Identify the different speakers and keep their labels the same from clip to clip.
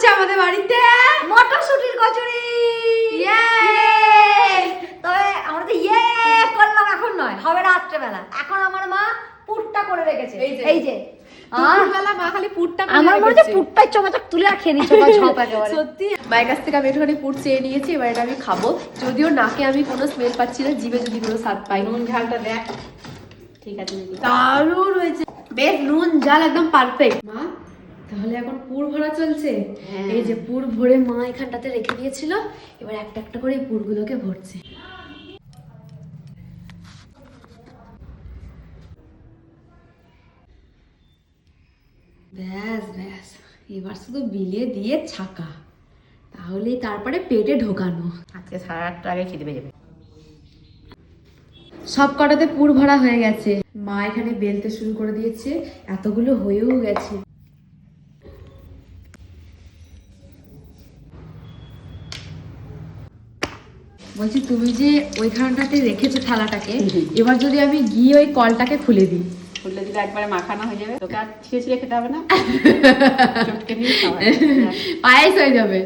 Speaker 1: হচ্ছে আমাদের বাড়িতে
Speaker 2: মটরশুটির কচুরি। তবে আমরা তো করলাম, এখন নয়, হবে রাত্রেবেলা। এখন আমার মা পুরটা করে রেখেছে, এই যে
Speaker 1: দুপুরবেলা মা খালি পুরটা করে
Speaker 2: আমার মনে হচ্ছে
Speaker 1: রেখেছে।
Speaker 2: পুরটাই চমাচক তুলে আর খেয়ে নিচ্ছ ঝপ একেবারে।
Speaker 1: সত্যি মায়ের কাছ থেকে আমি একটুখানি পুর চেয়ে নিয়েছি, এবার এটা আমি খাবো। যদিও নাকে আমি কোনো স্মেল পাচ্ছি না, জিভে যদি কোনো স্বাদ পাই।
Speaker 3: নুন ঝালটা দেখ, ঠিক আছে দিদি।
Speaker 1: দারুণ হয়েছে, বেশ নুন ঝাল একদম পারফেক্ট। মা তাহলে এখন পুর ভরা চলছে। এই যে পুর ভরে মা এখানটাতে রেখে দিয়েছিল, এবার একটা একটা করে এই পুরগুলোকে ভরছে। ব্যাস ব্যাস, এবার শুধু বিলিয়ে দিয়ে ছাকা, তাহলেই তারপরে পেটে ঢোকানো।
Speaker 3: আজকে 8:30টার আগে খেতে পেয়ে যাবে।
Speaker 1: সব কটাতে পুর ভরা হয়ে গেছে, মা এখানে বেলতে শুরু করে দিয়েছে, এতগুলো হয়েও গেছে। বলছি তুমি যে ওইখানটাতে রেখেছো থালাটাকে, এবার যদি আমি গিয়ে ওই কলটাকে খুলে দিই,
Speaker 3: খুললে দিলে একবারে মাখানো হয়ে যাবে, তোকে আর ছিঁড়ে ছিঁড়ে খেতে হবে না, চটকে নিয়ে খাওয়া
Speaker 1: পায়েস হয়ে যাবে।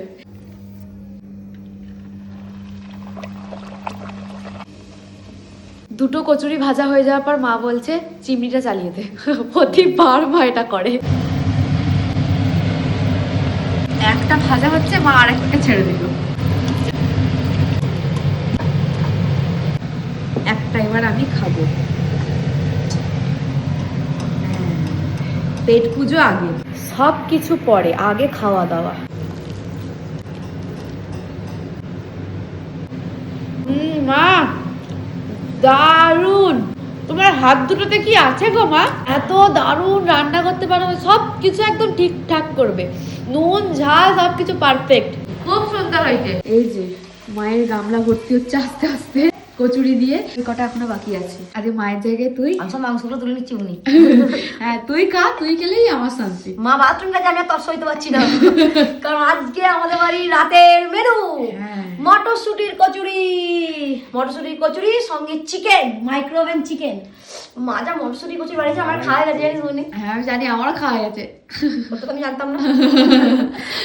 Speaker 1: দুটো কচুরি ভাজা হয়ে যাওয়ার পর মা বলছে চিমনিটা চালিয়ে দে। প্রতিবার মা এটা করে। একটা ভাজা হচ্ছে, মা আরেকটা ছেড়ে দিল। একটা এবার আমি খাবো। পেট পুজো আগে, সব কিছু পরে, আগে খাওয়া দাওয়া। মা দারুন, তোমার হাত দুটোতে কি আছে গো মা? এত দারুন রান্না করতে পারো, সব কিছু একদম ঠিকঠাক করবে, নুন ঝাল সবকিছু পারফেক্ট, খুব সুন্দর হয়েছে। এই যে মায়ের গামলা ভর্তি হচ্ছে আস্তে আস্তে কচুরি দিয়ে। কটা এখনো বাকি আছে, আরে মায়ের জায়গায় তুই।
Speaker 2: আচ্ছা, মাংসগুলো তুলে নিচ্ছি উনি।
Speaker 1: হ্যাঁ তুই খা, তুই খেলেই আমার শান্তি।
Speaker 2: মা বাথরুম কাছে আমি আর তর সইতে পারছি না, কারণ আজকে আমাদের বাড়ির রাতের মেনু মটরশুটির কচুরি। মটরশুটির কচুরি সঙ্গে চিকেন, মাইক্রোওভেন চিকেন। মা যা মটরশুটি কচুরি বাড়িতে আমার খাওয়া গেছে, জানিস উনি?
Speaker 1: হ্যাঁ আমি জানি, আমারও খাওয়া গেছে।
Speaker 2: ওটা তো আমি জানতাম না।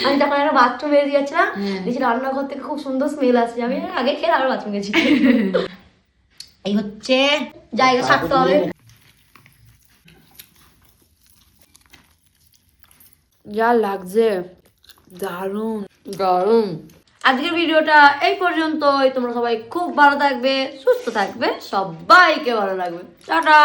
Speaker 2: আমি তখন একটা বাথরুম বেরিয়ে যাচ্ছিলাম, দেখছি রান্নাঘর থেকে খুব সুন্দর স্মেল আসছে। আমি আগে খেয়ে আবার বাথরুম গেছি। এই হচ্ছে জায়গা থাকতে হবে।
Speaker 1: যা লাগছে, দারুণ দারুণ।
Speaker 2: আজকের ভিডিওটা এই পর্যন্তই। তোমরা সবাই খুব ভালো থাকবে, সুস্থ থাকবে, সবাইকে ভালো লাগবে। টাটা।